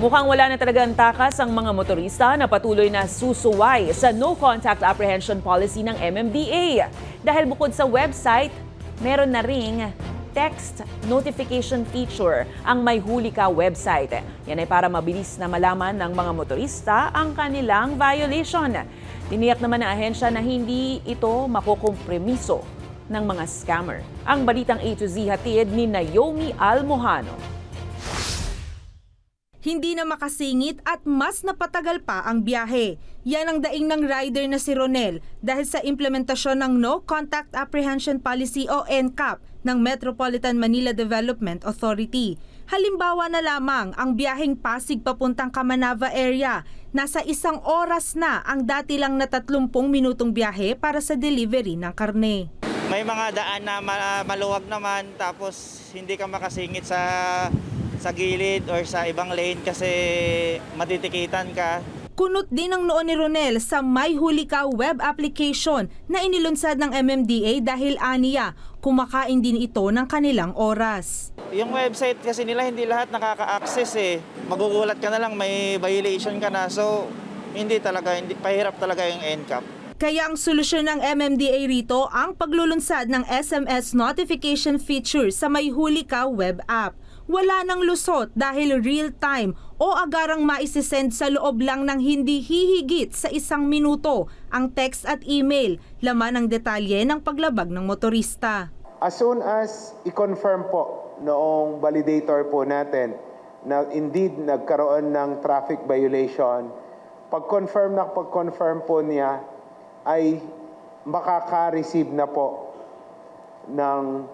Mukhang wala na talaga ang takas ang mga motorista na patuloy na susuway sa no-contact apprehension policy ng MMDA. Dahil bukod sa website, meron na ring text notification feature ang May Huli Ka website. Yan ay para mabilis na malaman ng mga motorista ang kanilang violation. Tiniyak naman ng ahensya na hindi ito makukompromiso ng mga scammer. Ang balitang A to Z hatid ni Naomi Almojano. Hindi na makasingit at mas napatagal pa ang biyahe. Yan ang daing ng rider na si Ronel dahil sa implementasyon ng No Contact Apprehension Policy o NCAP ng Metropolitan Manila Development Authority. Halimbawa na lamang ang biyaheng Pasig papuntang Camanava area. Nasa 1 oras na ang dati lang na 30 minutong biyahe para sa delivery ng karne. May mga daan na maluwag naman tapos hindi ka makasingit sa gilid or sa ibang lane kasi matitikitan ka. Kunot din ang noo ni Ronel sa May Huli Ka web application na inilunsad ng MMDA dahil aniya, kumakain din ito ng kanilang oras. Yung website kasi nila hindi lahat nakaka-access eh. Magugulat ka na lang may violation ka na. So pahirap talaga yung NCAP. Kaya ang solusyon ng MMDA rito ang paglulunsad ng SMS notification feature sa May Huli Ka web app. Wala nang lusot dahil real-time o agarang maisisend sa loob lang ng hindi hihigit sa 1 minuto ang text at email, laman ang detalye ng paglabag ng motorista. As soon as i-confirm po noong validator po natin na indeed nagkaroon ng traffic violation, pag-confirm po niya ay makaka-receive na po ng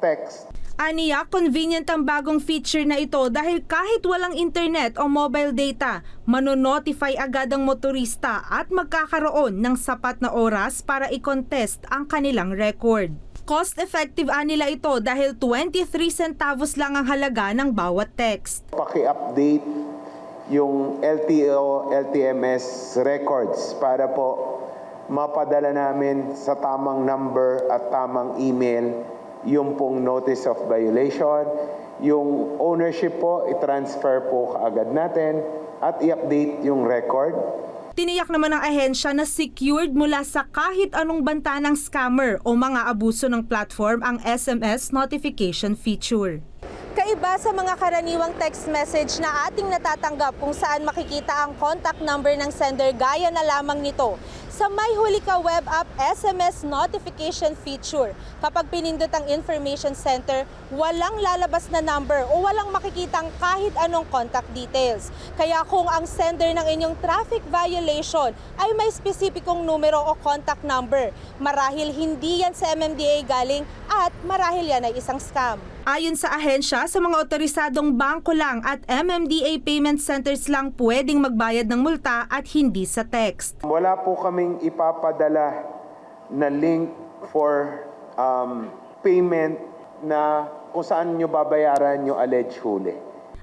text. Aniya, convenient ang bagong feature na ito dahil kahit walang internet o mobile data, manonotify agad ang motorista at magkakaroon ng sapat na oras para i-contest ang kanilang record. Cost-effective anila ito dahil 23 centavos lang ang halaga ng bawat text. Paki-update yung LTO, LTMS records para po mapadala namin sa tamang number at tamang email yung pong notice of violation, yung ownership po, i-transfer po kaagad natin at i-update yung record. Tiniyak naman ng ahensya na secured mula sa kahit anong banta ng scammer o mga abuso ng platform ang SMS notification feature. Kaiba sa mga karaniwang text message na ating natatanggap kung saan makikita ang contact number ng sender gaya na lamang nito, sa May Huli Ka web app SMS notification feature, kapag pinindot ang information center, walang lalabas na number o walang makikitang kahit anong contact details. Kaya kung ang sender ng inyong traffic violation ay may spesipikong numero o contact number, marahil hindi yan sa MMDA galing at marahil yan ay isang scam. Ayon sa ahensya, sa mga otorisadong bangko lang at MMDA payment centers lang pwedeng magbayad ng multa at hindi sa text. Wala po kaming ipapadala na link for payment na kung saan nyo babayaran yung alleged huli.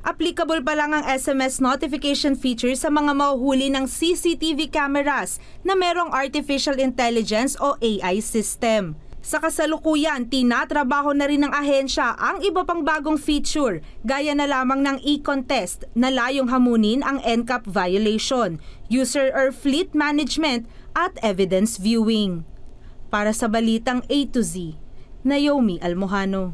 Applicable pa lang ang SMS notification feature sa mga mahuhuli ng CCTV cameras na merong artificial intelligence o AI system. Sa kasalukuyan, tinatrabaho na rin ng ahensya ang iba pang bagong feature, gaya na lamang ng e-contest na layong hamunin ang NCAP violation, user or fleet management at evidence viewing. Para sa balitang A to Z, Naomi Almojano.